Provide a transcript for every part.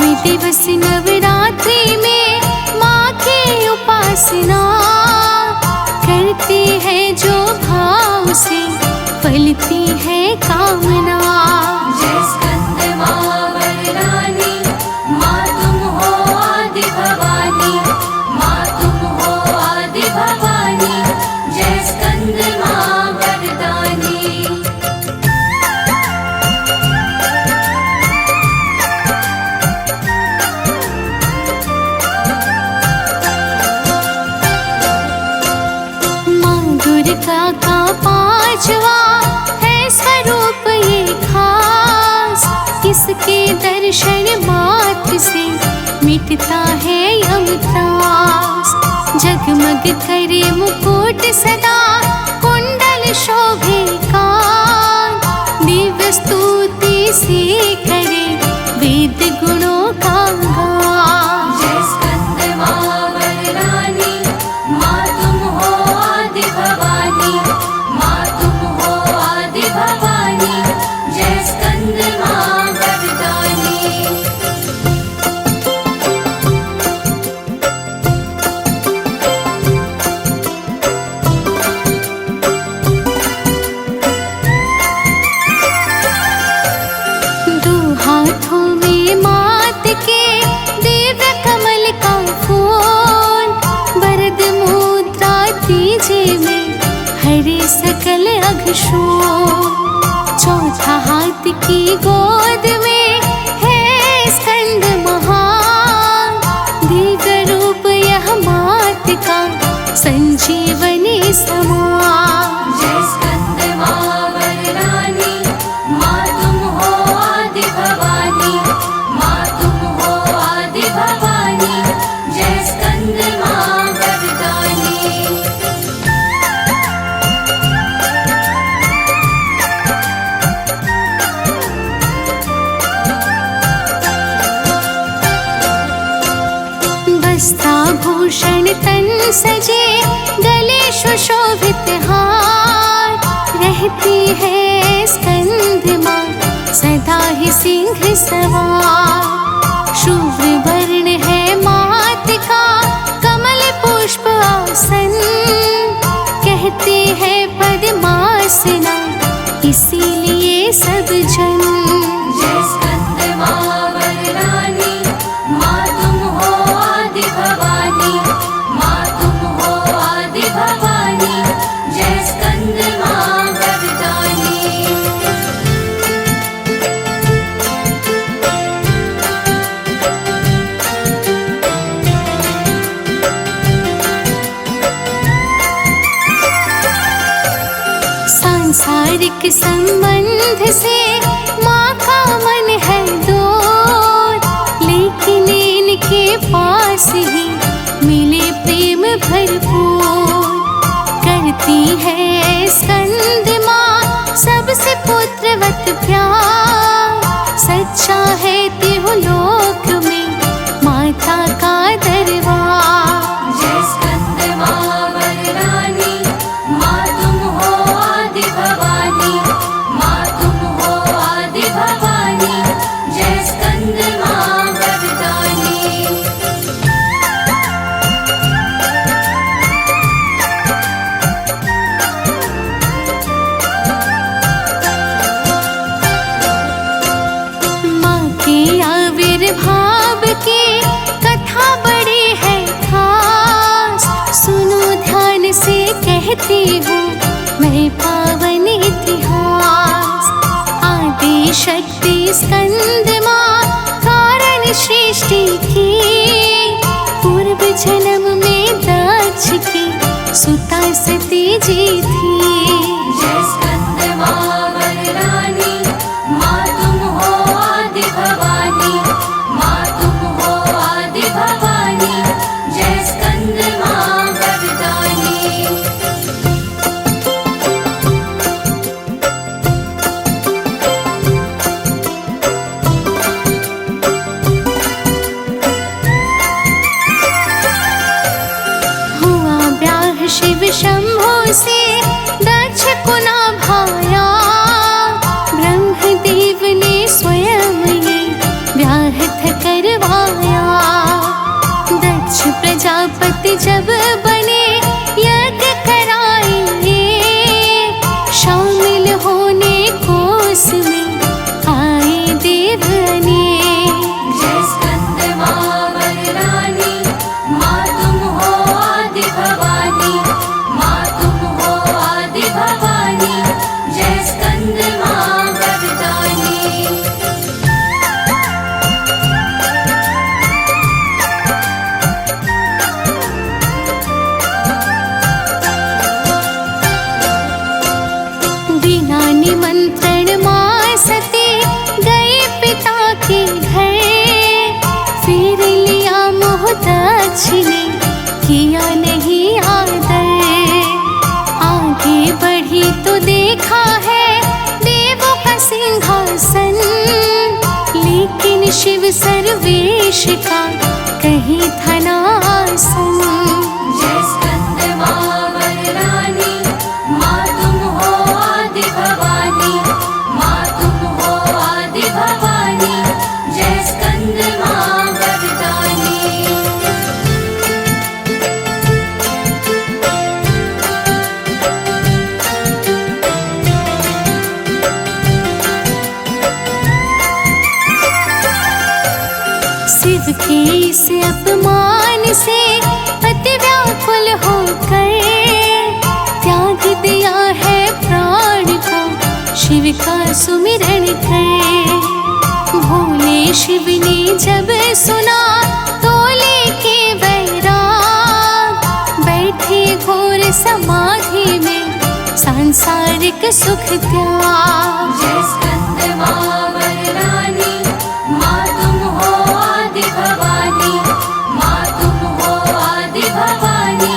नौवें दिवस नवरात्रि में माँ की उपासना करती है जो भाव से फलती है कामना। जय स्कंद माँ वरदानी, माँ तुम हो आदि भवानी, माँ तुम हो आदि भवानी। जय स्कंद माँ वरदानी। दुर्गा का पांचवा है स्वरूप ये खास, इसके दर्शन मात्र से मिटता है यम त्रास। जगमग करे मुकुट सदा, कुंडल शोभे कान, दिव्य स्तुति से करे वेद गुणों का गान। जय स्कंद माँ वरदानी, माँ तुम हो आदि भवानी, माँ तुम हो आदि भवानी। जय स्कंद माँ वरदानी। दो हाथों में मात के दिव्य कमल का फूल, वरद मुद्रा दीजिए में हरे सकल अघशूल। चौथा हाथ की गोद में है स्कंद महान, दिव्य रूप यह मात का संजीवनी समान। जय स्कंद माँ वरदानी, माँ तुम हो आदि भवानी, माँ तुम हो आदि भवानी। जय स्कंद माँ वरदानी। वस्त्राभूषण तन सजे, गले सुशोभित हार, रहती है स्कंद माँ सदा ही सिंह सवार। शुभ्र वर्ण है मात का कमल पुष्प आसन, कहते हैं पद्मासना इसीलिए सब जन। जय स्कंद माँ वरदानी, माँ तुम हो आदि भवानी, माँ तुम हो आदि भवानी। जय स्कंद माँ वरदानी। सांसारिक संबंध से माँ का मन है दूर, लेकिन इनके पास ही मिले प्रेम भरपूर। करती है स्कंद माँ सबसे पुत्रवत प्यार, सच्चा है तिहुलोक में माता का दरबार। जय स्कंद माँ वरदानी, माँ तुम हो आदि भवानी, माँ तुम हो आदि भवानी। जय स्कंद माँ वरदानी। माँ के आविर्भाव की कथा बड़ी है खास, सुनो ध्यान से कहती हूँ मैं पावन इतिहास। आदि शक्ति स्कंद माँ कारण सृष्टि की, पूर्व जन्म में दक्ष की सुता सती जी थी। जय स्कंद माँ वरदानी, माँ तुम हो आदि भवानी, माँ तुम हो आदि भवानी। जय स्कंद माँ वरदानी। हुआ ब्याह शिव शंभो से दक्ष को ना भाया, ब्रह्मदेव ने स्वयं ये ब्याह कर जब बने यज्ञ कराएंगे, शामिल होने को उसमें आए देव अनेक। जय स्कंद माँ वरदानी, माँ तुम हो आदि भवानी, माँ तुम हो आदि भवानी, जय स्कंद माँ वरदानी। बिना निमंत्रण माँ सती गए पिता के घर, फिर लिया मोह दक्षिणे किया नहीं आदर। आगे बढ़ी तो देखा है देवों का सिंहासन, लेकिन शिव सर्वेश का कहीं था ना आसन। जय स्कंद माँ वरदानी, माँ तुम हो आदि भवानी, माँ तुम हो आदि भवानी, जय स्कंद माँ वरदानी। शिव के इस अपमान से अति व्याकुल होकर त्याग दिया है प्राण को शिव का सुमिरन कर। भोले शिव ने जब सुना तो लेके बैराग, बैठे घोर समाधि में सांसारिक सुख त्याग। जय स्कंद माँ वरदानी, माँ तुम हो आदि भवानी, माँ तुम हो आदि भवानी,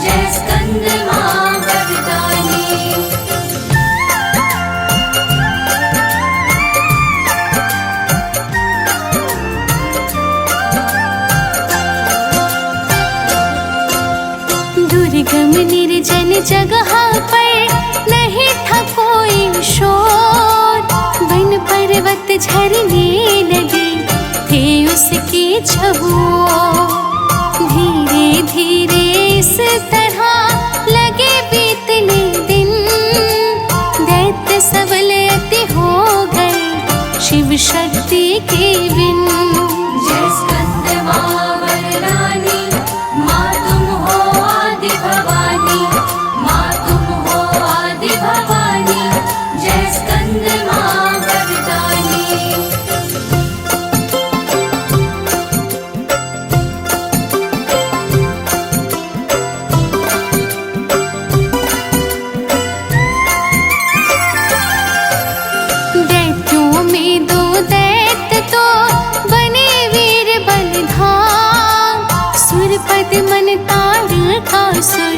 जय स्कंद माँ वरदानी। दुर्गम निर्जन जगह पर नहीं था कोई शोर, वन पर्वत झरने नदी थे उसकी छबूओं। धीरे धीरे इस तरह लगे बीतने दिन, दैत्य सबल अति हो गए शिव शक्ति के बिन। जय स्कंद माँ वरदानी, माँ तुम हो आदि भवानी, माँ तुम हो आदि भवानी, जय स्कंद माँ वरदानी। दैत्यों में दो दैत्य तो बने वीर बलधाम, सुरपद मन तारकासुर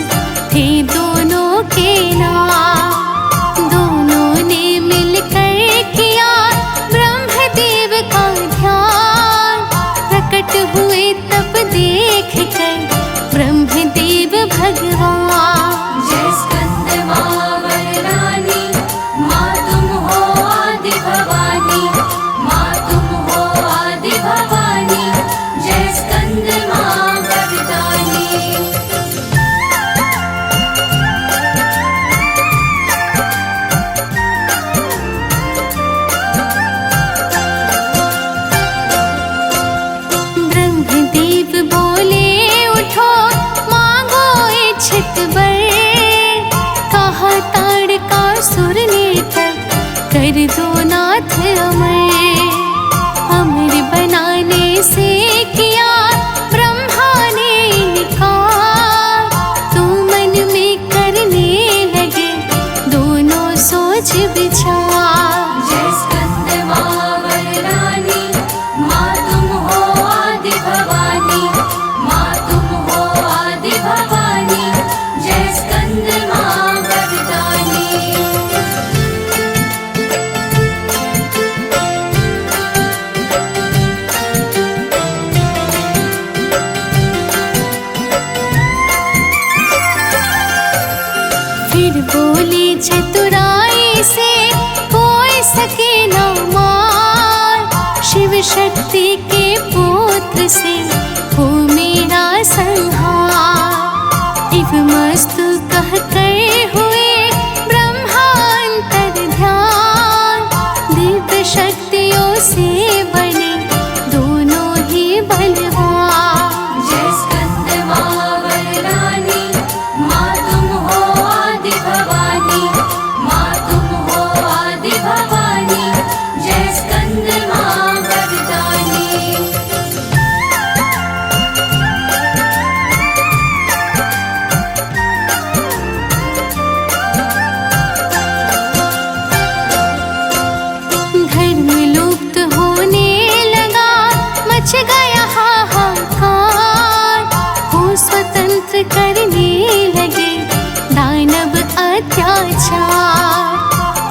थे दोनों के नाम। दोनों ने मिलकर किया ब्रह्मदेव का ध्यान, प्रकट हुए तब देख कर ब्रह्मदेव भगवान। जय स्कंद माँ वरदानी, माँ तुम हो आदि भवानी, माँ तुम हो आदि भवानी, जय स्कंद माँ वरदानी। ब्रह्मदेव बोले उठो मांगो इच्छित वर, कहा ताड़कासुर ने तब कर दो नाथ अमर। अमर बनाने से किया ब्रह्मा ने इनकार, तो मन में करने लगे दोनों सोच विचार। जय स्कंद माँ वरदानी, माँ तुम हो आदि भवानी, माँ तुम हो आदि भवानी, जय स्कंद माँ वरदानी। फिर बोली चतुराई से कोई सके न मार, शिव शक्ति के पुत्र से हो मेरा संहार। करने लगे दानव अत्याचार।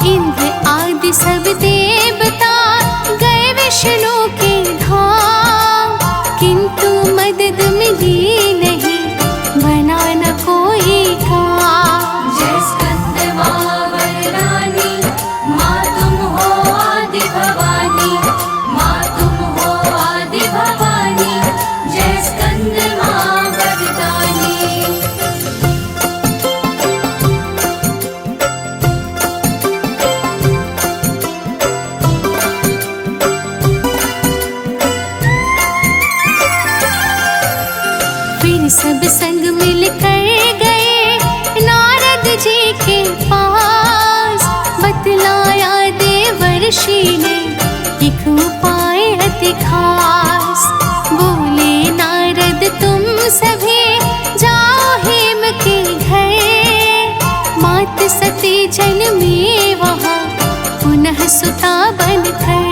इंद्र आदि सब देवता गए विष्णु के धाम, किंतु मदद मिली नहीं, बना न कोई काम। जय स्कंद माँ वरदानी, माँ तुम हो आदि भवानी, माँ तुम हो आदि भवानी। जय स्कंद माँ वरदानी। फिर सब संग मिलकर गए नारद जी के पास, बतलाया देवर्षि ने एक उपाय अति खास। बोले नारद तुम सभी जाओ हेम के घर, मात सती जन्मी वहाँ पुनः सुता बनकर।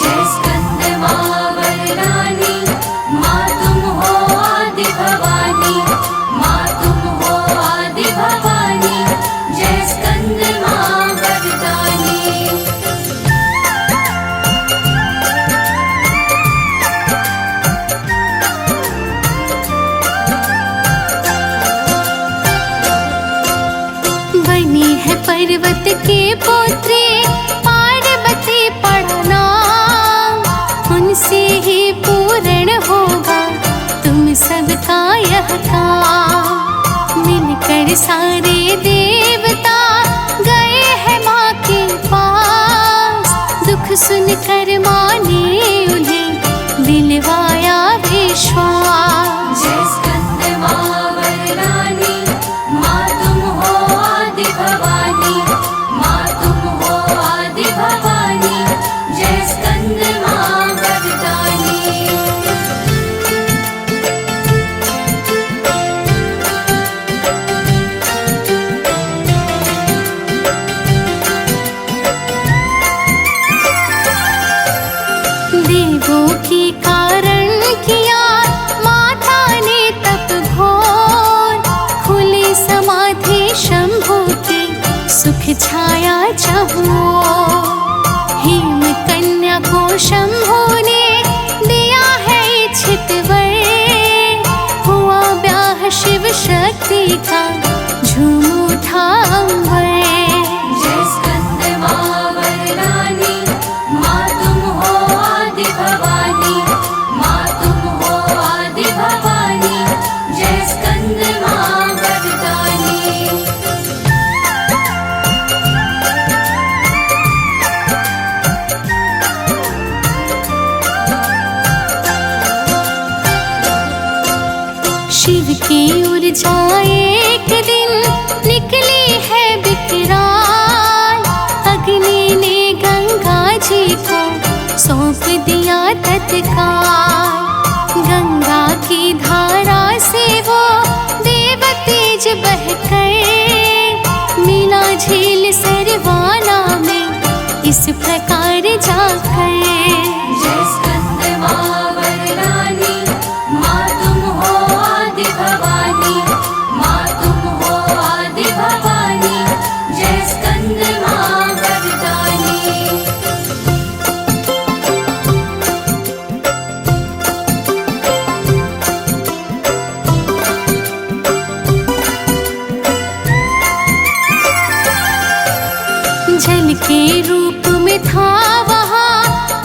जय स्कंद माँ वरदानी, माँ तुम हो आदि भवानी, माँ तुम हो आदि भवानी। जय स्कंद माँ वरदानी। बनी है पर्वत के पुत्री पार्वती पढ़ना, उनसे ही पूर्ण होगा तुम सबका यह काम। मिलकर सारे देवता गए हैं माँ के पास, दुख सुनकर माँ ने उन्हें दिलवाया विश्वास। जय स्कंद माँ वरदानी, माँ तुम हो आदि भवानी, माँ तुम हो आदि भवानी। जय स्कंद माँ वरदानी। देवों की कारण किया माता ने तप घोर, खुली समाधि शंभु की सुख छाया चहुओर। हेम कन्या को शंभु ने दिया है इच्छित वर, हुआ ब्याह शिव शक्ति का झूम उठा अंबर। जय स्कंद माँ वरदानी, माँ तुम हो आदि भवानी, माँ तुम हो आदि भवानी। जय स्कंद माँ वरदानी। शिव की ऊर्जा एक दिन निकली है विकराल, अग्नि ने गंगा जी को सौंप दिया तत्काल। गंगा की धारा से वो देव तेज बहकर, मिला झील सरवाना में इस प्रकार जाकर। जय स्कंद माँ वरदानी, माँ तुम हो आदि भवानी, माँ तुम हो आदि भवानी। जय स्कंद माँ वरदानी। जल के रूप में था वहाँ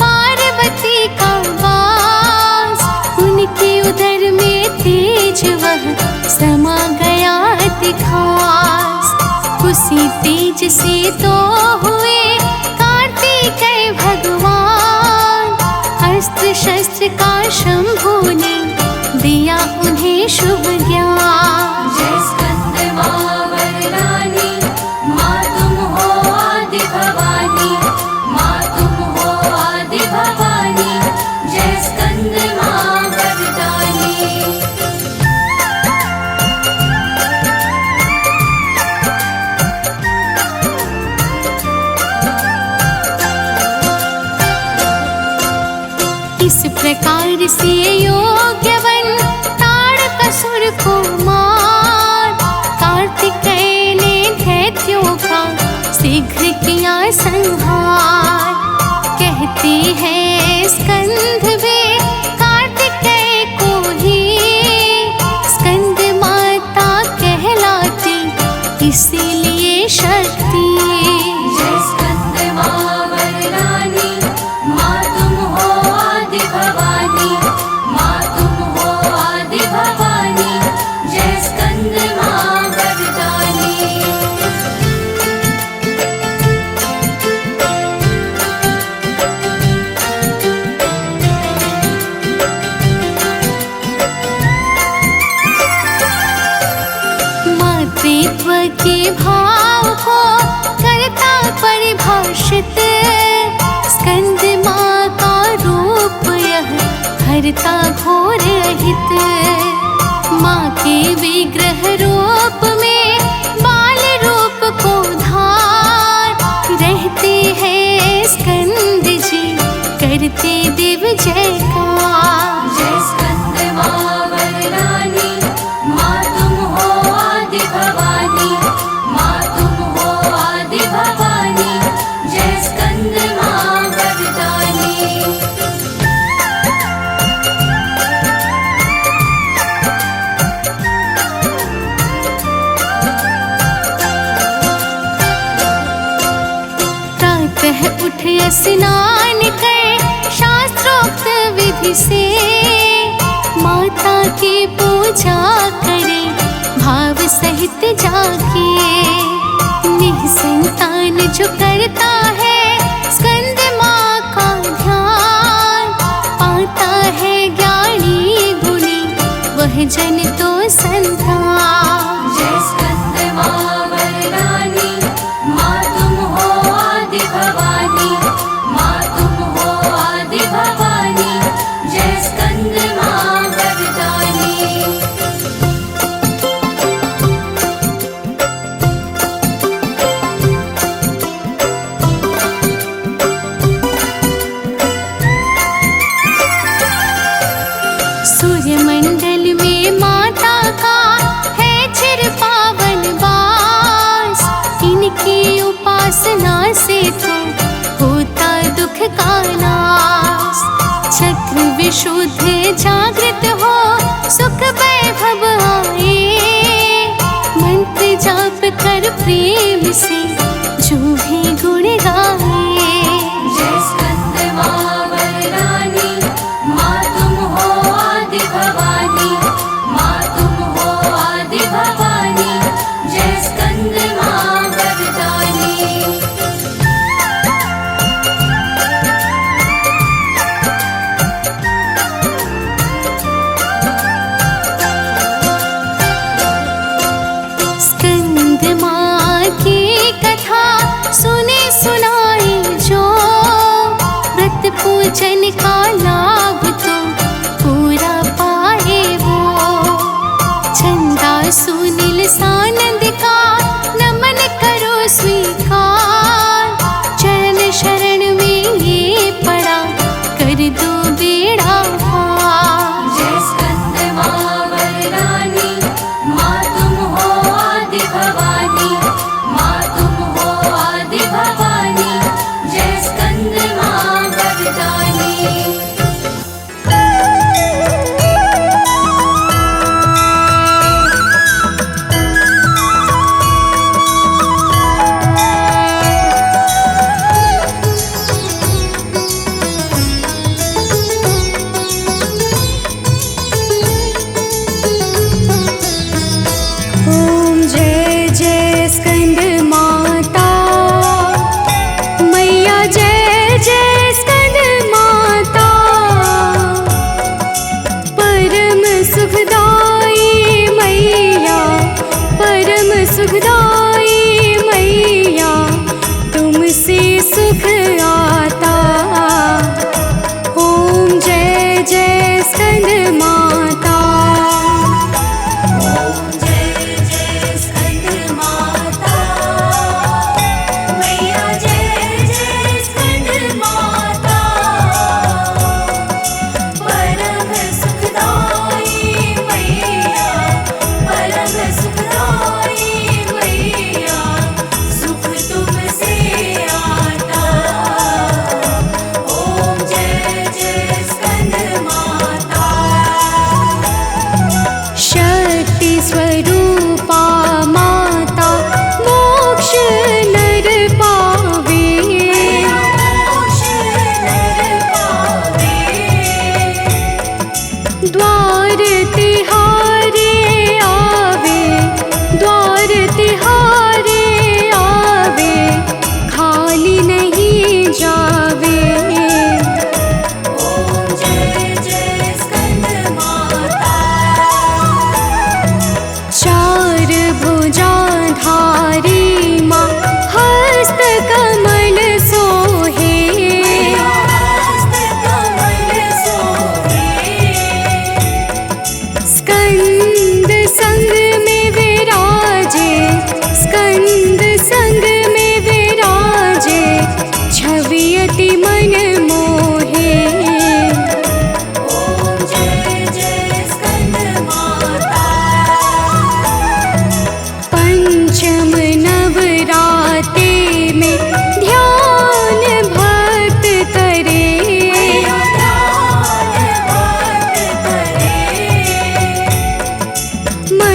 पार्वती का वास, उनके उदर में तेज वह समा गया अति खास। उसी तेज से तो हुए कार्तिकेय भगवान, अस्त्र शस्त्र का शंभु ने दिया उन्हें शुभ ज्ञान। जय स्कंद माँ वरदानी, माँ तुम हो आदि भवानी, माँ तुम हो आदि भवानी। जय स्कंद माँ वरदानी। इस प्रकार से योग्यवन ताड़कासुर को मार, इसीलिए शक्ति। जय स्कंद माँ वरदानी, माँ तुम हो आदि भवानी, माँ तुम हो आदि भवानी। जय स्कंद माँ वरदानी। मातृत्व के भाव को करता परिभाषित, स्कंद माँ का रूप यह हरता घोर अहित। माँ के विग्रह रूप में बाल रूप को धार, रहते हैं स्कंद जी करते देव जयकार। जय स्कंद माँ वरदानी, माँ तुम हो आदि भवानी, माँ तुम हो आदि भवानी। जय स्कंद माँ वरदानी। प्रातः उठ स्नान कर शास्त्रोक्त विधि से, माता की पूजा करे भाव सहित जाके। निःसंतान जो करता है स्कंद माँ का ध्यान, पाता है ज्ञानी गुणी वह जन तो संतान। जय स्कंद माँ वरदानी, माँ तुम हो आदि भवानी, माँ तुम हो आदि भवानी। जय स्कंद माँ वरदानी। सूर्यमंडल में माता का है चिर पावन वास, इनकी उपासना से तो होता दुख का नाश। चक्र विशुद्ध जागृत हो सुख वैभव आए, मंत्र जाप कर प्रेम से जो भी गुण गाए। जय स्कंद माँ वरदानी, माँ तुम हो आदि भवानी, माँ तुम हो आदि भवानी। जय स्कंद माँ वरदानी। स्कंद माँ की कथा सुने सुनाए जो, व्रत पूजन का लाभ तो पूरा पाए वो। चंदा सुनील सानंद का नमन करो स्वीकार, चरण शरण में ये पड़ा कर दो बेड़ा पार। जय स्कंद माँ वरदानी, माँ तुम हो आदि भवानी, माँ तुम हो आदि भवानी। जय स्कंद माँ वरदानी।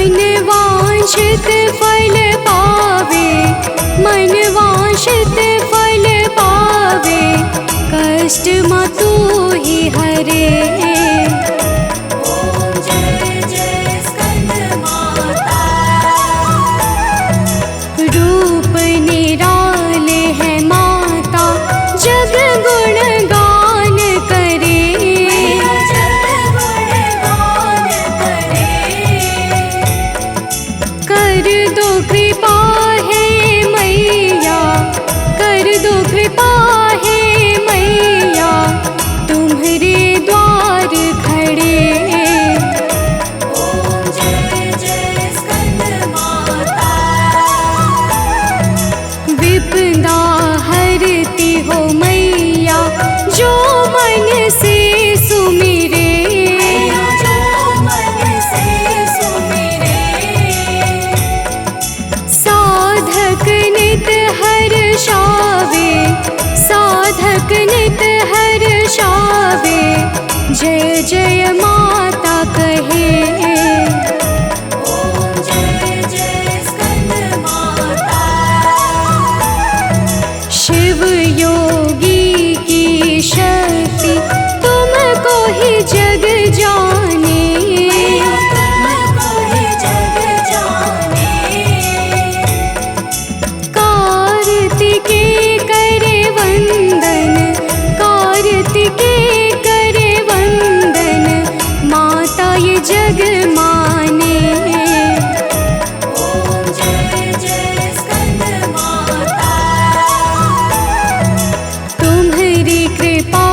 मन वांछित फल पावे, मन वांछित फल पावे, कष्ट मत तू ही हरे। ओम जय जय स्कंद माता। रूप निराले है माता, जग गुण गान करे, जग गुणगान करे। कर दो कृपा है मैया, कर दो कृपा है मैया, तुम्हारे द्वार खड़े। ओम जय जय स्कंद माता। विपदा हरती हो मैया, जो मन से सुमिरे, जो मन से सुमिरे। साधक नित हर्षावे, साधक नित हर्षावे, जय जय माता कहे। ओम जय जय स्कंद माता। शिव योगी की शक्ति तुमको ही जग जाने, तुमको ही जग जाने। कार्तिके करे वंदन, कार्तिके करे वंदन, माता ये जग माने। ओम जय जय स्कंद माता। तुम्हारी कृपा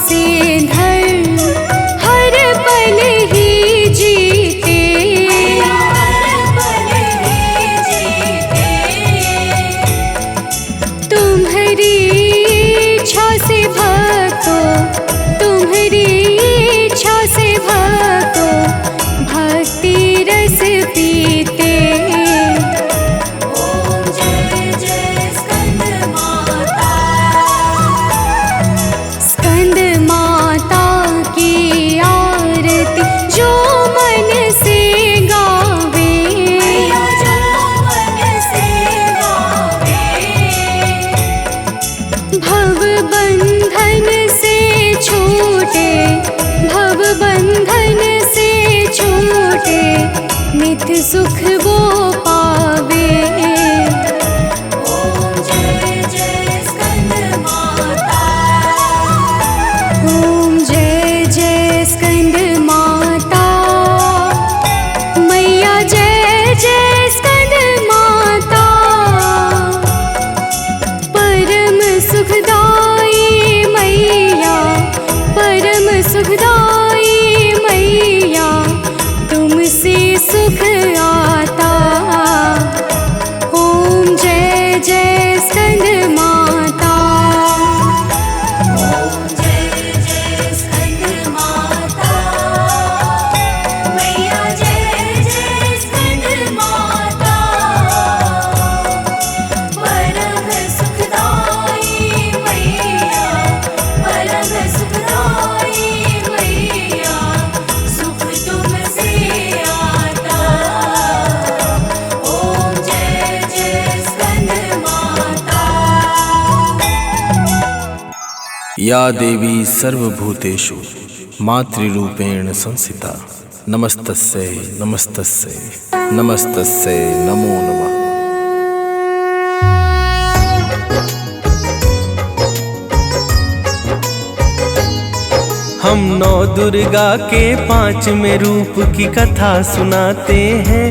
से धर्म हर पल ही जीते, हर पल ही जीते। तुम्हारी इच्छा से भक्तों, तुम्हारी इच्छा से भक्तों, भक्ति रस पीते। ओम जय जय स्कंद माता। स्कंद माता की आरती जो मन से गावे, जो मन से गावे। भव बंधन से छूटे, भव बंधन से छूटे, नित सुख वो पावे। ओम जय जय स्कंद माता। ओम जय जय स्कंद माता, मैया जय जय स्कंद माता। परम सुखदाई मैया, परम सुखदाई मैया, तुमसे सुख आता। ओम जय जय स्कंद माता। ओम जय जय स्कंद माता। मैया जय जय स्कंद माता। परम सुखदाई मैया, परम सुखदाई मैया, सुख तुमसे आता। ओम जय जय स्कंद माता। या देवी सर्वभूतेषु मातृरूपेण संस्थिता, नमस्तस्यै नमस्तस्यै नमस्तस्यै नमो नमः। हम नौ दुर्गा के पांचवें रूप की कथा सुनाते हैं,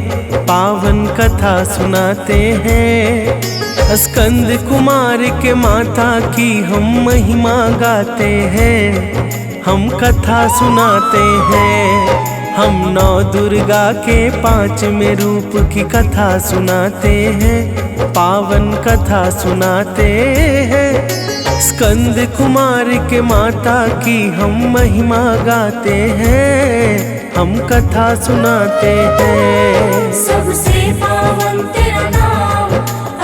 पावन कथा सुनाते हैं। स्कंद कुमार के माता की हम महिमा गाते हैं, हम कथा सुनाते हैं। हम नौ दुर्गा के पांचवें रूप की कथा सुनाते हैं, पावन कथा सुनाते हैं। स्कंद कुमार के माता की हम महिमा गाते हैं, हम कथा सुनाते हैं। सबसे पावन तेरा नाम,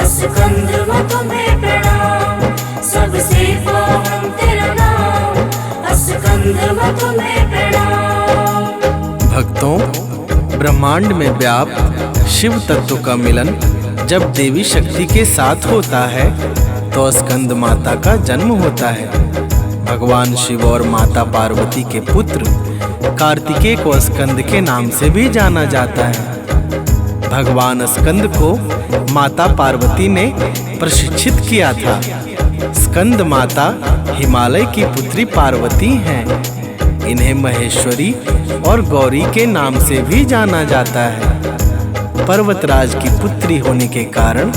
स्कंद मां तुम्हें प्रणाम। सबसे पावन तेरा नाम, स्कंद मां तुम्हें प्रणाम। भक्तों, ब्रह्मांड में व्याप्त शिव तत्व का मिलन जब देवी शक्ति के साथ होता है तो स्कंद माता का जन्म होता है। भगवान शिव और माता पार्वती के पुत्र कार्तिकेय को स्कंद के नाम से भी जाना जाता है। भगवान स्कंद को माता पार्वती ने प्रशिक्षित किया था। स्कंद माता हिमालय की पुत्री पार्वती हैं। इन्हें महेश्वरी और गौरी के नाम से भी जाना जाता है। पर्वतराज की पुत्री होने के कारण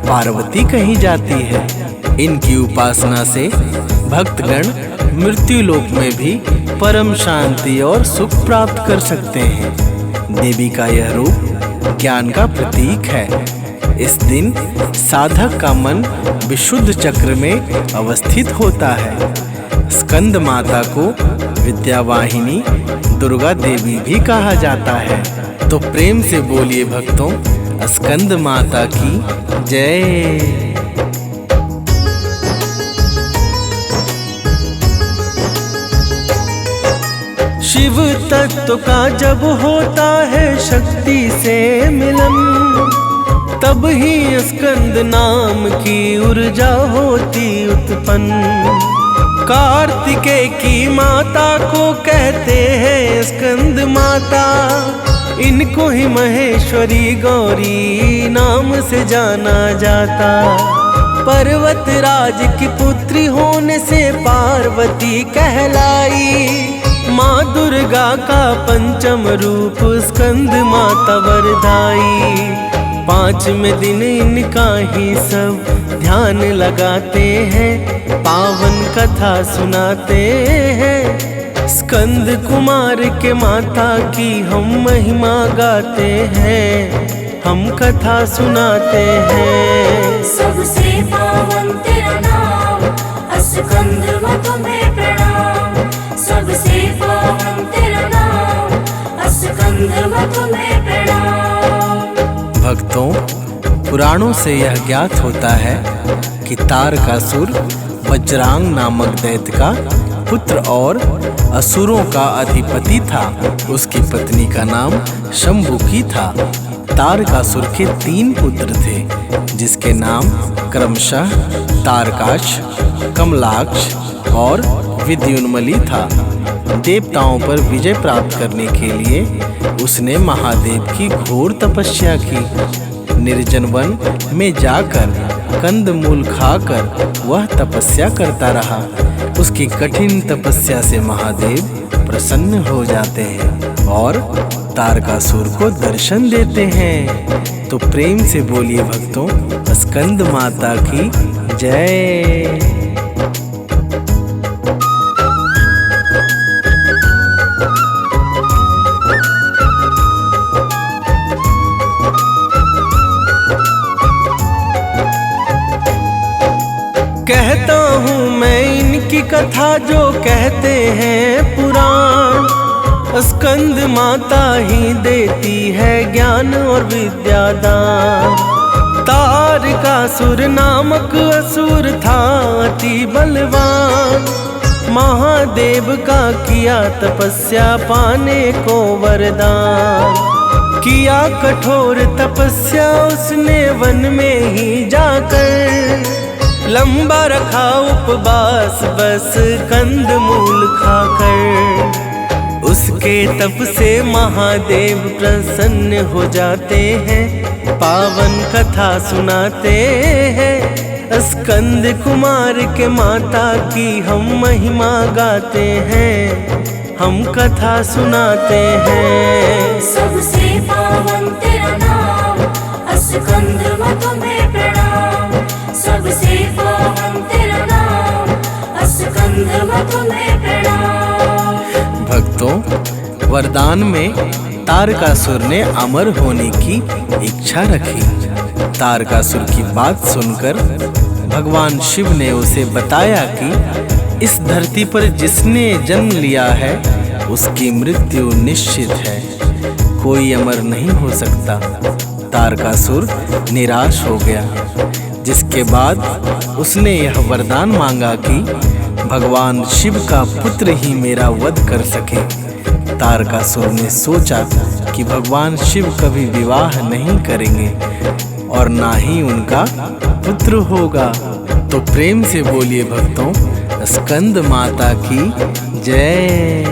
पार्वती कही जाती है। इनकी उपासना से भक्तगण मृत्युलोक में भी परम शांति और सुख प्राप्त कर सकते हैं। देवी का यह रूप ज्ञान का प्रतीक है। इस दिन साधक का मन विशुद्ध चक्र में अवस्थित होता है। स्कंद माता को विद्यावाहिनी दुर्गा देवी भी कहा जाता है। तो प्रेम से बोलिए भक्तों, स्कंद माता की जय। शिव तत्व का जब होता है शक्ति से मिलन, तब ही स्कंद नाम की ऊर्जा होती उत्पन्न। कार्तिकेय की माता को कहते हैं स्कंद माता। इनको ही महेश्वरी गौरी नाम से जाना जाता। पर्वतराज की पुत्री होने से पार्वती कहलाई। माँ दुर्गा का पंचम रूप स्कंद माता वरदाई। पांचवें दिन इनका ही सब ध्यान लगाते हैं, पावन कथा सुनाते हैं। स्कंद कुमार के माता की हम महिमा गाते हैं, हम कथा सुनाते हैं। सबसे पावन तेरा नाम, स्कंद माँ तुम्हें प्रणाम। सबसे पावन तेरा नाम, स्कंद माँ तुम्हें प्रणाम। भक्तों, पुराणों से यह ज्ञात होता है कि तारकासुर वज्रांग नामक दैत्य का पुत्र और असुरों का अधिपति था। उसकी पत्नी का नाम शंभुकी था। तारकासुर के 3 पुत्र थे, जिसके नाम क्रमशः तारकाक्ष, कमलाक्ष और विद्युन्मली था। देवताओं पर विजय प्राप्त करने के लिए उसने महादेव की घोर तपस्या की। निर्जन वन में जाकर कंदमूल खाकर वह तपस्या करता रहा। उसकी कठिन तपस्या से महादेव प्रसन्न हो जाते हैं और तारकासुर को दर्शन देते हैं। तो प्रेम से बोलिए भक्तों, स्कंद माता की जय। कहता हूँ मैं इनकी कथा जो कहते हैं पुराण। स्कंद माता ही देती है ज्ञान और विद्यादान। तारकासुर नामक असुर था अति बलवान। महादेव का किया तपस्या पाने को वरदान। किया कठोर तपस्या उसने वन में ही जाकर। लंबा रखा उपवास बस कंदमूल खाकर। उसके तप से महादेव प्रसन्न हो जाते हैं, पावन कथा सुनाते हैं। स्कंद कुमार के माता की हम महिमा गाते हैं, हम कथा सुनाते हैं। सबसे पावन तेरा नाम, स्कंद माँ तुम्हें प्रणाम। सबसे पावन तेरा नाम, स्कंद माँ तुम्हें प्रणाम। भक्तों, वरदान में तारकासुर ने अमर होने की इच्छा रखी। तारकासुर की बात सुनकर भगवान शिव ने उसे बताया कि इस धरती पर जिसने जन्म लिया है उसकी मृत्यु निश्चित है, कोई अमर नहीं हो सकता। तारकासुर निराश हो गया, जिसके बाद उसने यह वरदान मांगा कि भगवान शिव का पुत्र ही मेरा वध कर सके। तारकासुर ने सोचा कि भगवान शिव कभी विवाह नहीं करेंगे और ना ही उनका पुत्र होगा। तो प्रेम से बोलिए भक्तों, स्कंद माता की जय।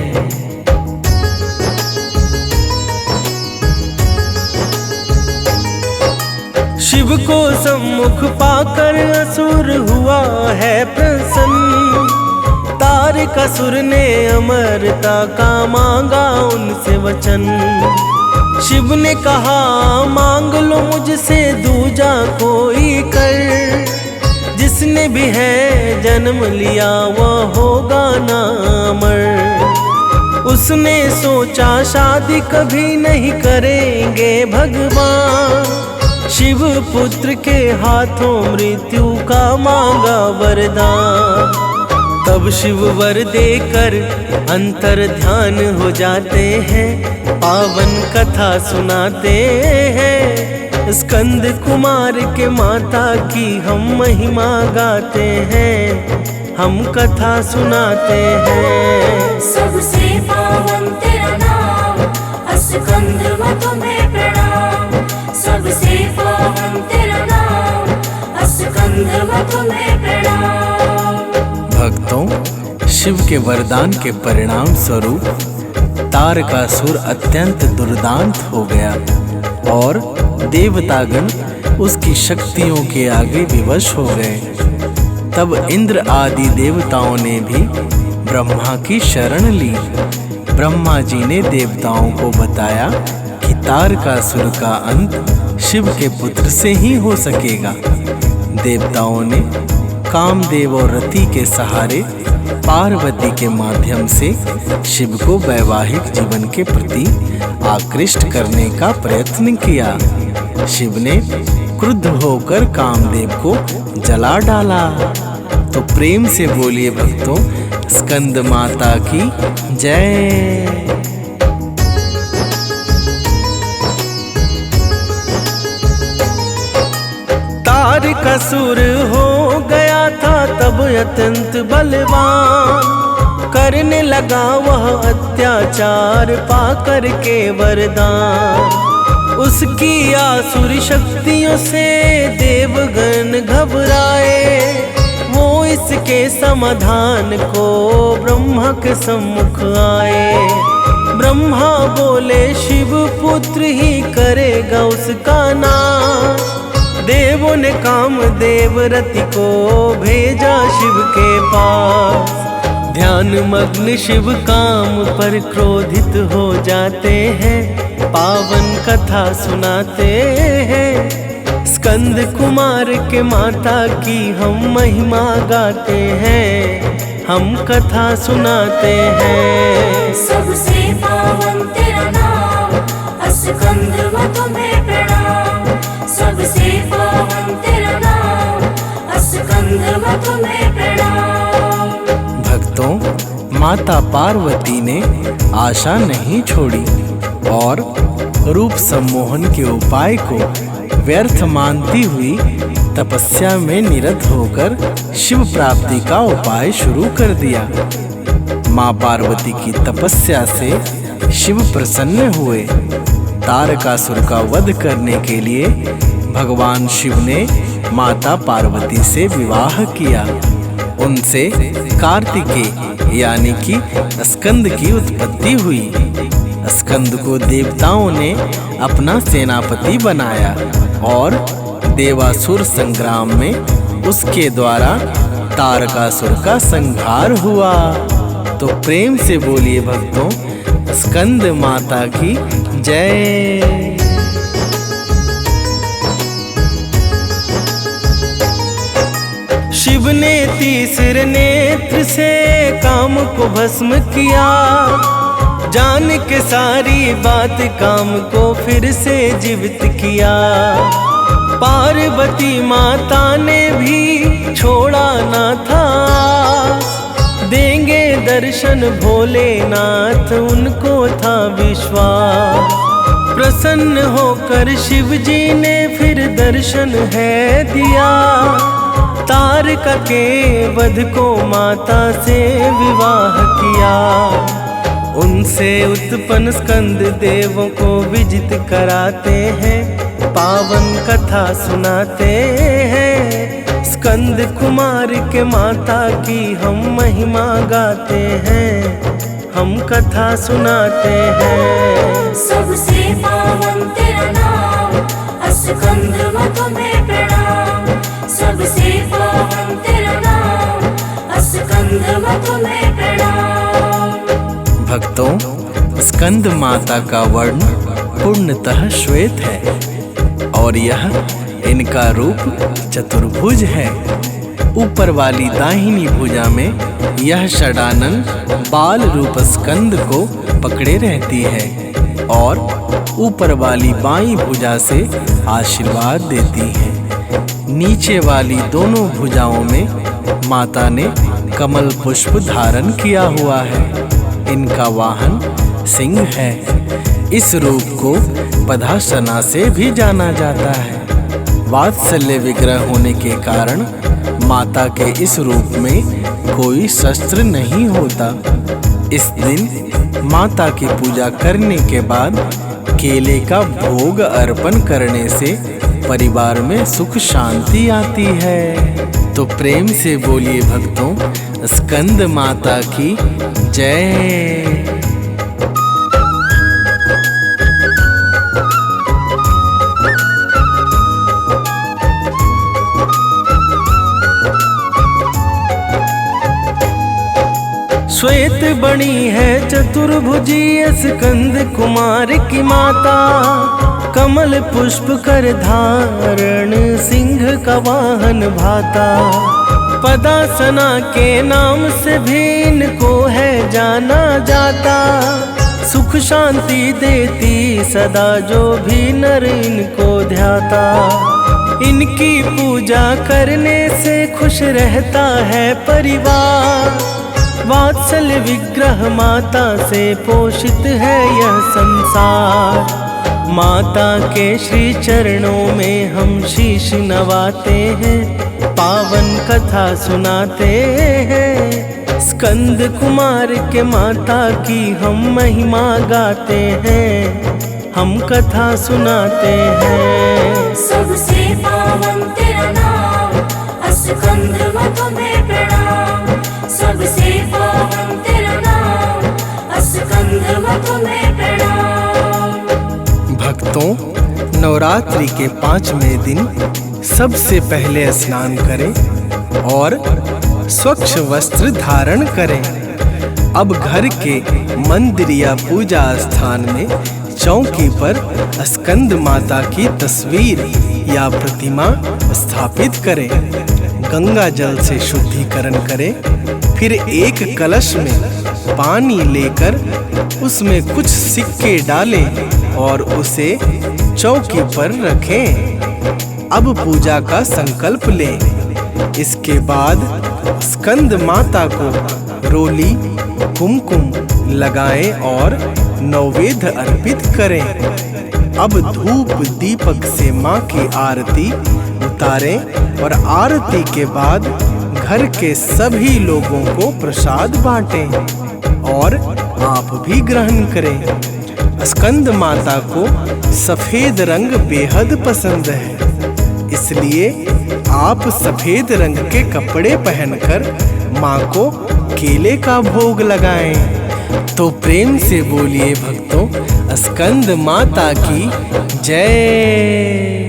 शिव को सम्मुख पाकर असुर हुआ है प्रसन्न। तारकासुर ने अमरता का मांगा उनसे वचन। शिव ने कहा मांग लो मुझसे दूजा कोई कर। जिसने भी है जन्म लिया वह होगा ना अमर। उसने सोचा शादी कभी नहीं करेंगे भगवान। शिव पुत्र के हाथों मृत्यु का मांगा वरदान। तब शिव वर देकर अंतर ध्यान हो जाते हैं। पावन कथा सुनाते हैं। स्कंद कुमार के माता की हम महिमा गाते हैं। हम कथा सुनाते हैं। सबसे पावन तेरा नाम स्कंद मां तुम्हें प्रणाम। सबसे पावन तेरा नाम स्कंद मां तुम्हें प्रणाम। भक्तों, शिव के वरदान के परिणाम स्वरूप तारकासुर अत्यंत दुर्दांत हो गया और देवतागण उसकी शक्तियों के आगे विवश हो गए। तब इंद्र आदि देवताओं ने भी ब्रह्मा की शरण ली। ब्रह्मा जी ने देवताओं को बताया कि तारकासुर का अंत शिव के पुत्र से ही हो सकेगा। देवताओं ने कामदेव और रति के सहारे पार्वती के माध्यम से शिव को वैवाहिक जीवन के प्रति आकृष्ट करने का प्रयत्न किया। शिव ने क्रुद्ध होकर कामदेव को जला डाला। तो प्रेम से बोलिए भक्तों, स्कंद माता की जय। तारकासुर हो गया था तब अत्यंत बलवान। करने लगा वह अत्याचार पाकर के वरदान। उसकी आसुरी शक्तियों से देवगण घबराए। वो इसके समाधान को ब्रह्मा के सम्मुख आए। ब्रह्मा बोले शिव पुत्र ही करेगा उसका नाश। देवों ने कामदेव रति को भेजा शिव के पास। ध्यान मग्न शिव काम पर क्रोधित हो जाते हैं। पावन कथा सुनाते हैं। स्कंद कुमार के माता की हम महिमा गाते हैं। हम कथा सुनाते हैं। सबसे पावन तेरा नाम स्कंद मां तुम्हें प्रणाम। सबसे पावन तेरा नाम स्कंद मां तुम्हें प्रणाम। भक्तों, माता पार्वती ने आशा नहीं छोड़ी और रूप सम्मोहन के उपाय को व्यर्थ मानती हुई तपस्या में निरत होकर शिव प्राप्ति का उपाय शुरू कर दिया। माँ पार्वती की तपस्या से शिव प्रसन्न हुए। तारकासुर का वध करने के लिए भगवान शिव ने माता पार्वती से विवाह किया। उनसे कार्तिकेय यानी कि स्कंद की उत्पत्ति हुई। स्कंद को देवताओं ने अपना सेनापति बनाया और देवासुर संग्राम में उसके द्वारा तारकासुर का संहार हुआ। तो प्रेम से बोलिए भक्तों, स्कंद माता की जय। शिव ने तीसरे नेत्र से काम को भस्म किया। जान के सारी बात काम को फिर से जीवित किया। पार्वती माता ने भी छोड़ा ना था। देंगे दर्शन भोलेनाथ उनको था विश्वास। प्रसन्न होकर शिव जी ने फिर दर्शन है दिया। तारका के वध को माता से विवाह किया। उनसे उत्पन्न स्कंद देवों को विजित कराते हैं, पावन कथा सुनाते हैं। स्कंद कुमार के माता की हम महिमा गाते हैं, हम कथा सुनाते हैं। सबसे पावन तेरा नाम, स्कंद तुम्हें प्रणाम। सबसे पावन तेरा नाम, स्कंद तुम्हें प्रणाम। भक्तों, स्कंद माता का वर्ण पूर्णतः श्वेत है और यह इनका रूप चतुर्भुज है। ऊपर वाली दाहिनी भुजा में यह षडानन बाल रूप स्कंद को पकड़े रहती है और ऊपर वाली बाईं भुजा से आशीर्वाद देती है। नीचे वाली दोनों भुजाओं में माता ने कमल पुष्प धारण किया हुआ है। इनका वाहन सिंह है। इस रूप को पदासना से भी जाना जाता है। वात्सल्य विग्रह होने के कारण माता के इस रूप में कोई शस्त्र नहीं होता। इस दिन माता की पूजा करने के बाद केले का भोग अर्पण करने से परिवार में सुख शांति आती है। तो प्रेम से बोलिए भक्तों, स्कंद माता की जय। श्वेत बनी है चतुर्भुजी स्कंद कुमार की माता। कमल पुष्प कर धारण सिंह का वाहन भाता। पदासना के नाम से भी इनको है जाना जाता। सुख शांति देती सदा जो भी नर इनको ध्याता। इनकी पूजा करने से खुश रहता है परिवार। वात्सल्य विग्रह माता से पोषित है यह संसार। माता के श्री चरणों में हम शीश नवाते हैं, पावन कथा सुनाते हैं। स्कंद कुमार के माता की हम महिमा गाते हैं, हम कथा सुनाते हैं। सबसे पावन तेरा नाम, स्कंद तुम्हें प्रणाम। सबसे पावन तेरा नाम, स्कंद तुम्हें प्रणाम। भक्तों, नवरात्रि के 5वें दिन सबसे पहले स्नान करें और स्वच्छ वस्त्र धारण करें। अब घर के मंदिर या पूजा स्थान में चौकी पर स्कंद माता की तस्वीर या प्रतिमा स्थापित करें। गंगा जल से शुद्धिकरण करें। फिर एक कलश में पानी लेकर उसमें कुछ सिक्के डालें और उसे चौकी पर रखें। अब पूजा का संकल्प लें। इसके बाद स्कंद माता को रोली कुमकुम लगाएं और नैवेद्य अर्पित करें। अब धूप दीपक से मां की आरती उतारें और आरती के बाद घर के सभी लोगों को प्रसाद बांटें और आप भी ग्रहण करें। स्कंद माता को सफेद रंग बेहद पसंद है, इसलिए आप सफेद रंग के कपड़े पहनकर मां को केले का भोग लगाएं। तो प्रेम से बोलिए भक्तों, स्कंद माता की जय।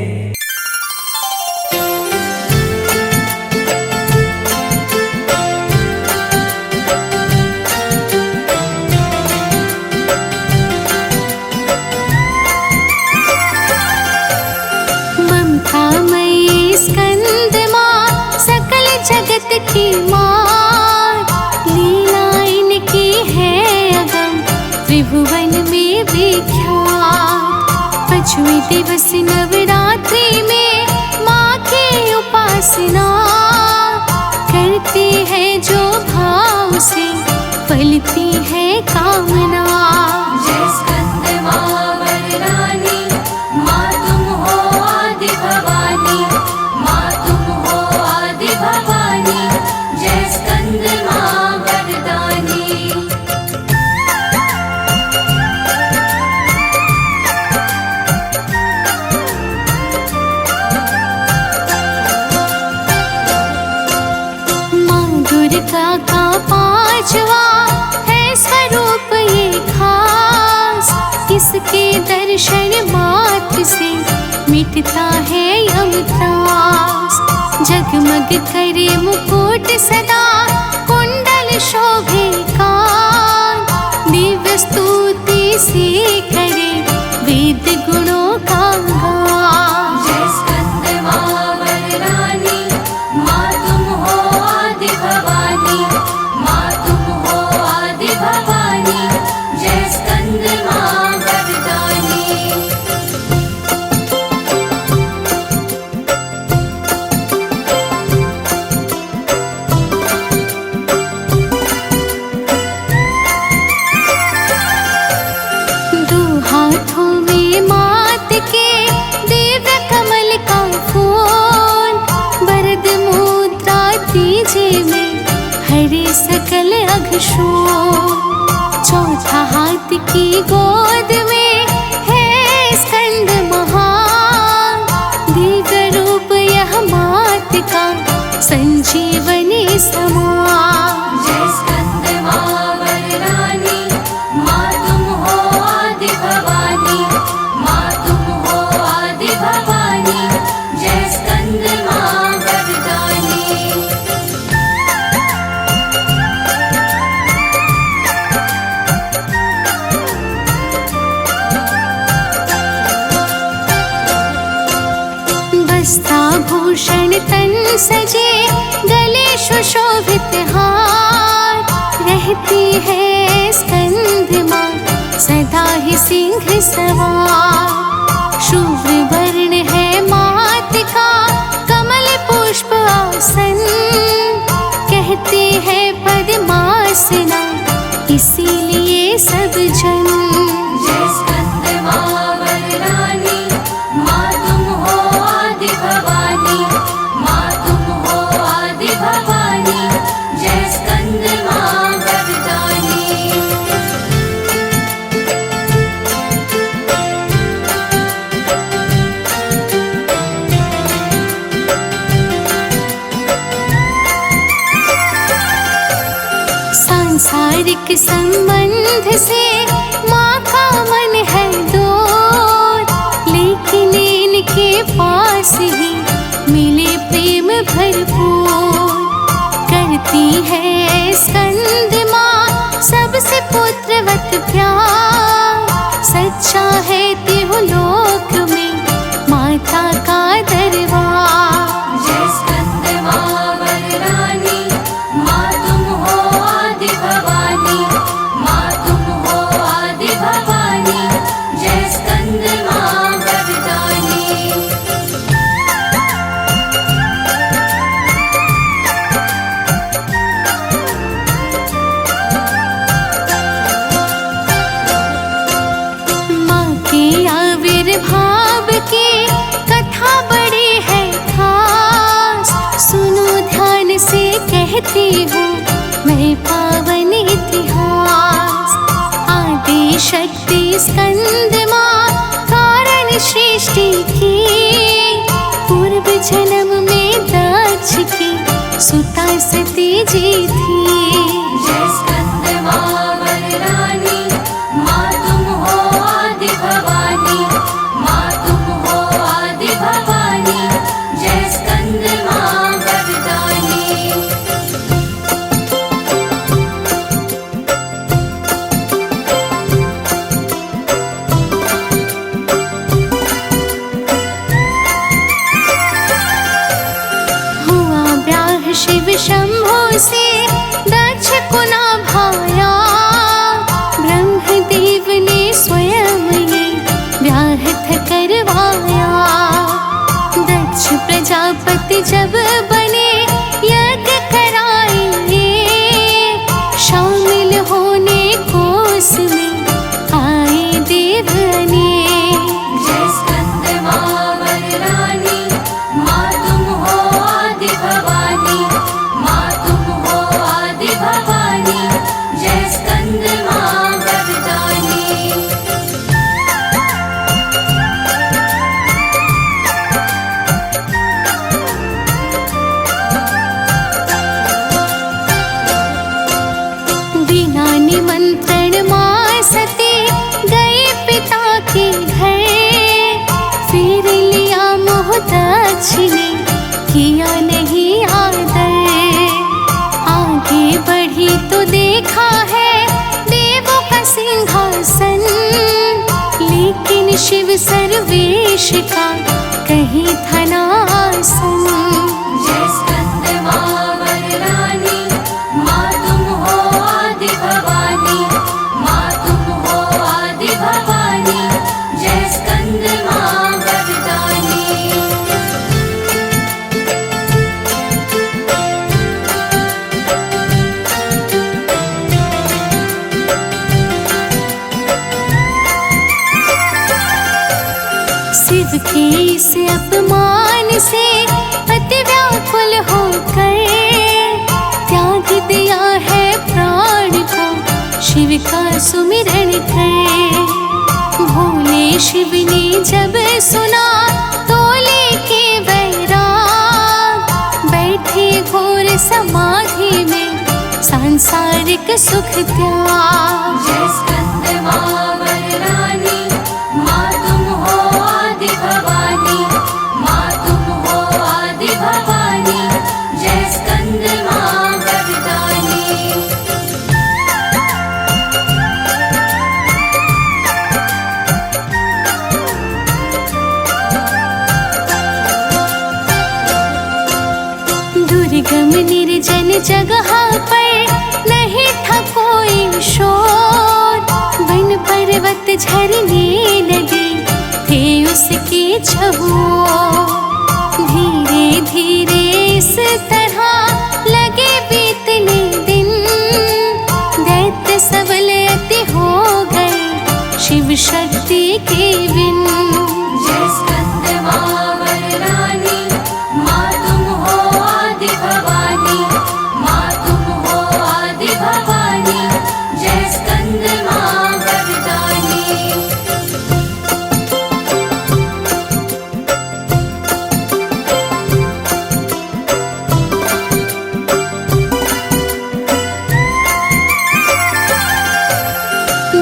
जगत की माँ, लीला इनकी है अगम त्रिभुवन में विख्यात। 5वें दिवस नवरात्रि में माँ की उपासना करते हैं जो भाव से फलती है कामना। जय स्कंद माँ वरदानी, माँ तुम हो आदि भवानी। माँ तुम हो आदि भवानी, जय स्कंद माँ वरदानी। दुर्गा का पांचवा है स्वरूप ये खास। इसके दर्शन मात्र से मिटता है यम त्रास। जगमग करे मुकुट सदा, कुंडल शोभे कान। दिव्य स्तुति से करे वेद गुणों का गान। जय स्कंद माँ वरदानी, माँ तुम हो आदि भवानी, माँ तुम हो आदि भवानी। जय स्कंद माँ वरदानी। दो हाथों में मात के दिव्य कमल का फूल। वरद मुद्रा तीजे में हरे सकल अघशूल। चौथा हाथ की गोद में है स्कंद महान। दिव्य रूप यह मात का संजीवनी समान। जय स्कंद माँ वरदानी, माँ तुम हो आदि भवानी, माँ तुम हो आदि भवानी। जय स्कंद माँ वरदानी। वस्त्राभूषण तन सजे, गले सुशोभित हार। रहती है स्कंद माँ सदा ही सिंह सवार। शुभ्र वर्ण है मात का कमल पुष्प आसन। कहते हैं पद्मासना इसीलिए सब जन। जय स्कंद माँ वरदानी, माँ तुम हो आदि भवानी, माँ तुम हो आदि भवानी। जय स्कंद माँ वरदानी। सांसारिक संबंध से माँ का मन है दूर। लेकिन इनके पास ही मिले प्रेम भरपूर। करती है स्कंद माँ सबसे पुत्रवत प्यार। सच्चा है देवलोक में माता का दरबार। जय स्कंद माँ वरदानी, माँ तुम हो आदि भवानी, माँ तुम हो आदि भवानी। जय स्कंद माँ वरदानी। माँ के आविर्भाव की कथा बड़ी है खास। सुनो ध्यान से कहती हूँ मैं पावन इतिहास। आदि शक्ति स्कंद माँ कारण सृष्टि की। पूर्व जन्म में दक्ष की सुता सती जी थी। जय स्कंद माँ वरदानी, माँ तुम हो आदि भवानी, माँ तुम हो आदि भवानी। जय स्कंद माँ वरदानी। हुआ ब्याह शिव शंभु से दक्ष को ना भाया। ब्रह्मदेव ने स्वयं ये ब्याह करवाया। दक्ष प्रजापति जब बने यज्ञ कराएंगे। शामिल होने को उसमें आए देव अनेक। जय स्कंद माँ वरदानी, माँ तुम हो आदि भवानी, माँ तुम हो आदि भवानी। शिव सर्वेश का कहीं था ना आसन। जय स्कंद माँ वरदानी, माँ तुम हो आदि भवानी, माँ तुम हो आदि भवानी, जय स्कंद माँ वरदानी। शिव के इस अपमान से अति व्याकुल होकर त्याग दिया है प्राण को शिव का सुमिरन कर। भोले शिव ने जब सुना तो लेके वैराग बैठे घोर समाधि में सांसारिक सुख त्याग। जय स्कंद माँ वरदानी, माँ तुम हो आदि भवानी, माँ तुम हो आदि भवानी, जय स्कंद माँ वरदानी। दुर्गम निर्जन जगह पर नहीं था कोई शोर, वन पर्वत झरने लगे थे उसके चहुओं। धीरे धीरे इस तरह लगे बीतने दिन, दैत्य सबल अति हो गए शिव शक्ति के बिन। जय स्कंद माँ वरदानी, माँ तुम हो आदि भवानी, माँ तुम हो आदि भवानी, जय स्कंद माँ वरदानी।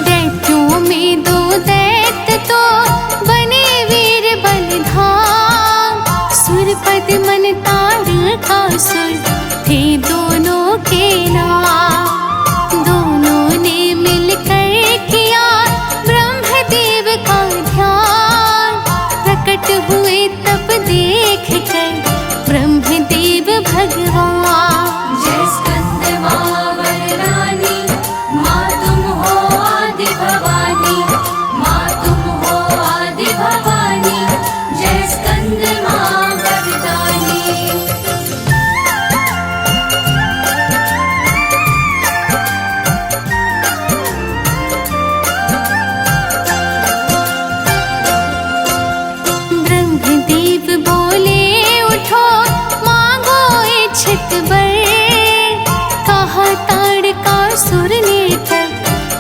दैत्यों में दो दैत्य तो बने वीर बलधाम, सुरपद मन तारकासुर थे दोनों के नाम। दोनों ने मिलकर किया ब्रह्मदेव का ध्यान, प्रकट हुए तब देख कर ब्रह्मदेव भगवान। जय स्कंद माँ वरदानी, माँ तुम हो आदि भवानी, माँ तुम हो आदि भवानी, जय स्कंद माँ वरदानी। ब्रह्मदेव बोले उठो मांगो इच्छित वर, कहा ताड़कासुर ने तब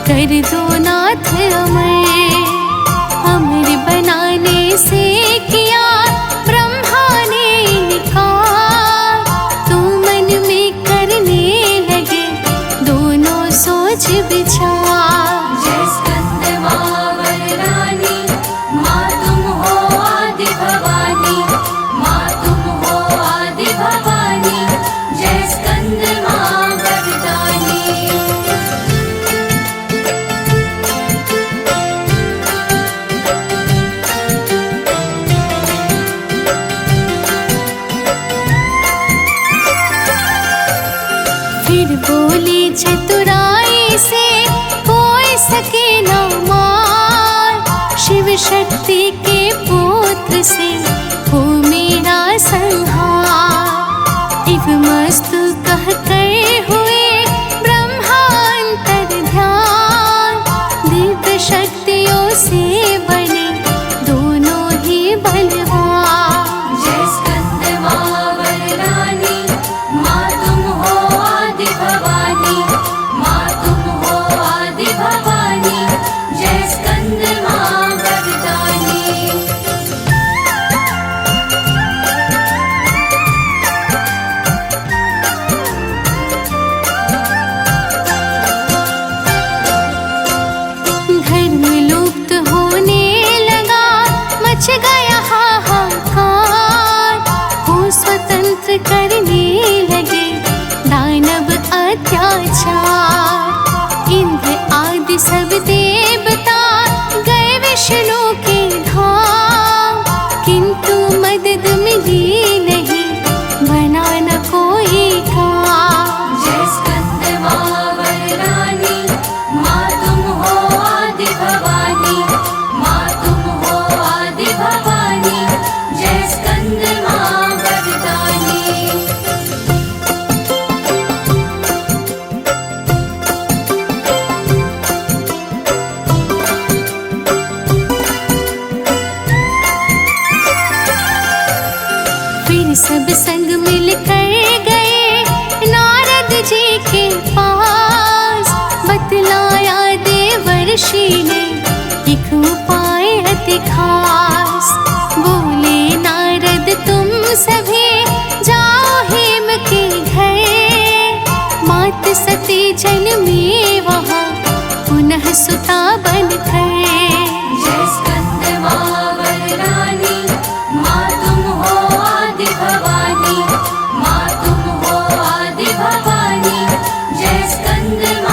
कर दो नाथ अमर। अमर बनाने से किया ब्रह्मा ने इनकार, तो मन में करने लगे दोनों सोच विचार। जय स्कंद माँ वरदानी, माँ तुम हो आदि भवानी, माँ तुम हो आदि भवानी, जय स्कंद माँ वरदानी। फिर बोले चतुराई से कोई सके न मार, शिव शक्ति के पुत्र से हो मेरा संहार। इव मस्तु कह कर हुए ब्रह्मा अंतर ध्यान, दिव्य शक्तियों से बने दोनों ही बलवान। जय स्कंद माँ वरदानी, माँ तुम हो आदि भवानी, माँ तुम हो आदि भवानी, जय स्कंद माँ वरदानी। सब संग मिलकर गए नारद जी के पास। बतलाया देवर्षि ने एक उपाय अति खास। बोले नारद तुम सभी जाओ हेम के घर। मात सती जन्मी वहाँ पुनः सुता बनकर। जय स्कंदमावरदानी माँ तुम हो आदि भवानी, माँ तुम हो आदि भवानी। जय स्कंदमावरदानी।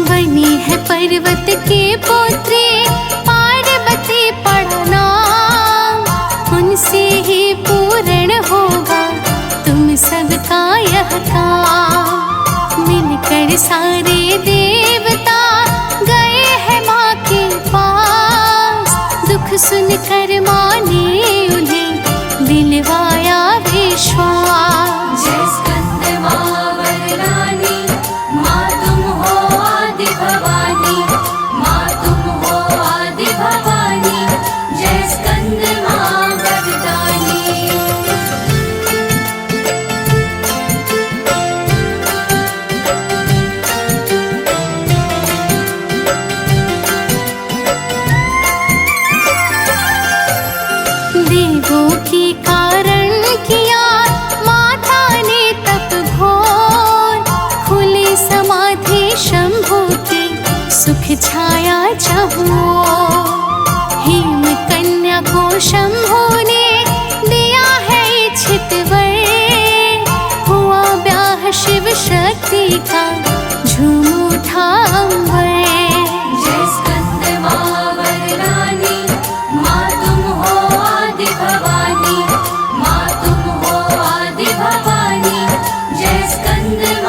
बनी है पर्वत के पुत्री पार्वती पढ़ना। उनसे ही पूर्ण होगा तुम सबका यह काम। मिलकर सारे देवता गए हैं माँ के पास। दुख सुनकर माँ ने उन्हें दिलवाया विश्वास। जय स्कंदमावरदानी माँ तुम हो आदि भवानी, माँ तुम हो आदि भवानी। जय स्कंदमावरदानी। देवों की कारण किया माता ने तप घोर। खुली समाधि शंभु की सुख छाया चहुओर। हेम कन्या को शंभु ने दिया है इच्छित वर। हुआ ब्याह शिव शक्ति का झूम उठा अंबर। जय स्कंदमावरदानी माँ तुम हो आदि भवानी, माँ तुम हो आदि भवानी। जय स्कंदमावरदानी।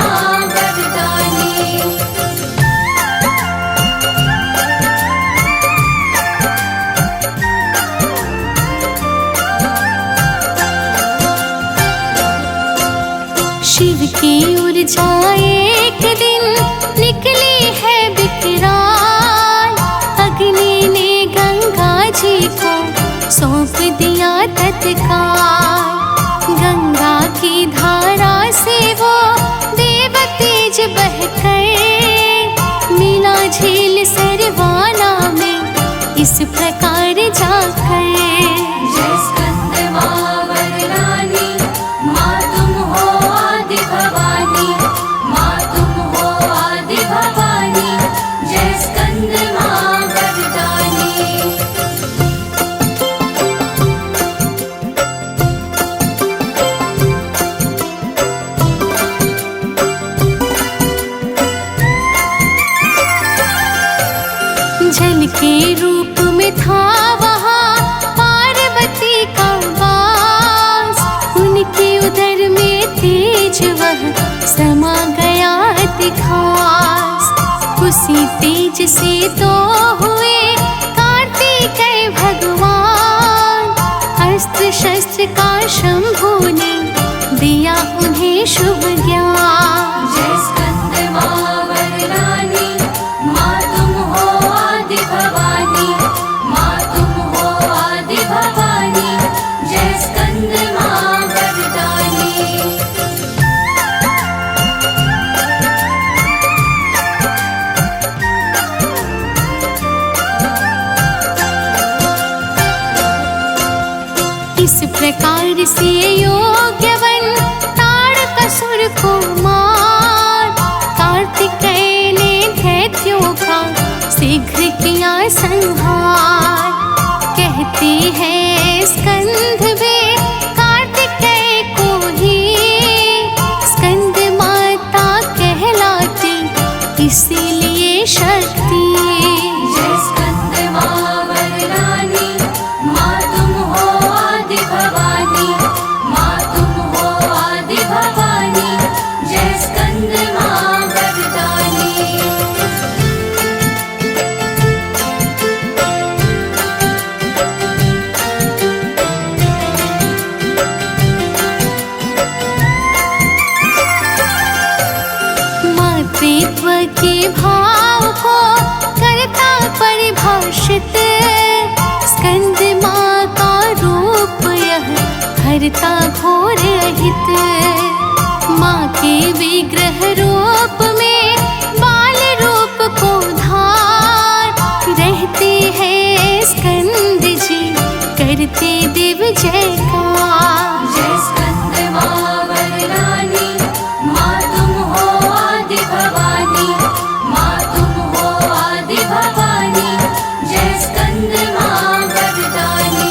शिव की ऊर्जा एक दिन निकली है विकराल। अग्नि ने गंगा जी को सौंप दिया तत्काल। गंगा की धारा से वो देव तेज बहकर मिला झील सरवाना में इस प्रकार जाकर। जय स्कंदमावरदानी माँ तुम हो आदि भवानी, माँ तुम हो आदि भवानी। जय स्कंदमावरदानी। जल के रूप में था वहाँ पार्वती का वास। उनके उदर में तेज वह समा गया अति खास। उसी तेज से तो हुए कार्तिकेय भगवान। अस्त्र शस्त्र का शंभु ने दिया उन्हें शुभ ज्ञान। जय स्कंदमावरदानी माँ तुम हो आदि भवानी, माँ तुम हो आदि भवानी। जय स्कंदमावरदानी। इस प्रकार से योग्यवन तारकासुर को मार। कार्तिकेय ने दैत्यों का शीघ्र किया संहार। कहते हैं स्कंद वे कार्तिकेय को ही स्कंद माता कहलाती इसीलिए शक्ति। जय स्कंदमावरदानी माँ तुम हो आदि भवानी, माँ भाव को करता परिभाषित। स्कंद माँ का रूप यह हरता घोर अहित। माँ के विग्रह रूप में बाल रूप को धार रहते हैं स्कंद जी, करते देव जयकार। जय स्कंद माँ वरदानी, माँ तुम हो आदि भवानी, माँ तुम हो आदि भवानी। जय स्कंद माँ वरदानी।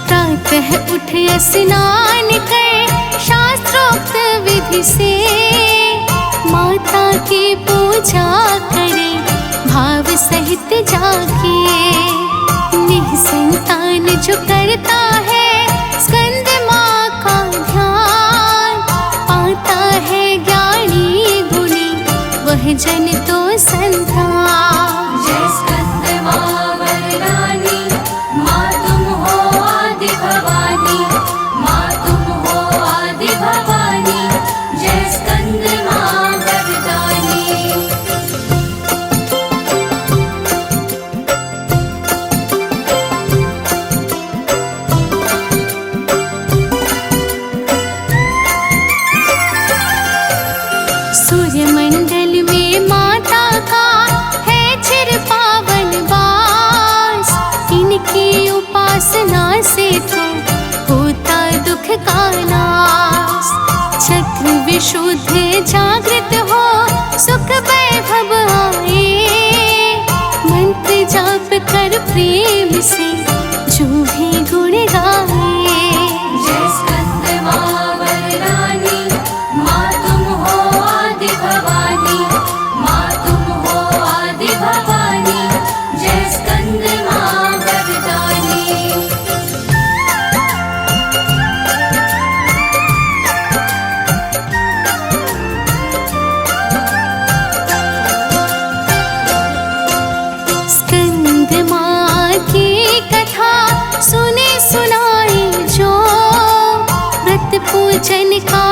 प्रातः उठ स्नान कर शास्त्रोक्त विधि से माता की पूजा करे भाव सहित जाके। निःसंतान जो करता है स्कंद माँ का ध्यान, पाता है ज्ञानी गुणी वह जन तो संतान। जय स्कंद माँ वरदानी, माँ तुम हो आदि भवानी, माँ तुम हो आदि भवानी। जय स्कंद माँ वरदानी। सूर्यमंडल में माता का है चिर पावन वास। इनकी उपासना से तो होता दुख का नाश। चक्र विशुद्ध जागृत हो सुख वैभव आए। मंत्र जाप कर प्रेम से जो भी गुण गाए। जय स्कंद माँ वरदानी, माँ तुम हो आदि भवानी, माँ तुम हो आदि भवानी। जय स्कंद माँ वरदानी। स्कंद माँ की कथा सुने सुनाए जो व्रत पूजन का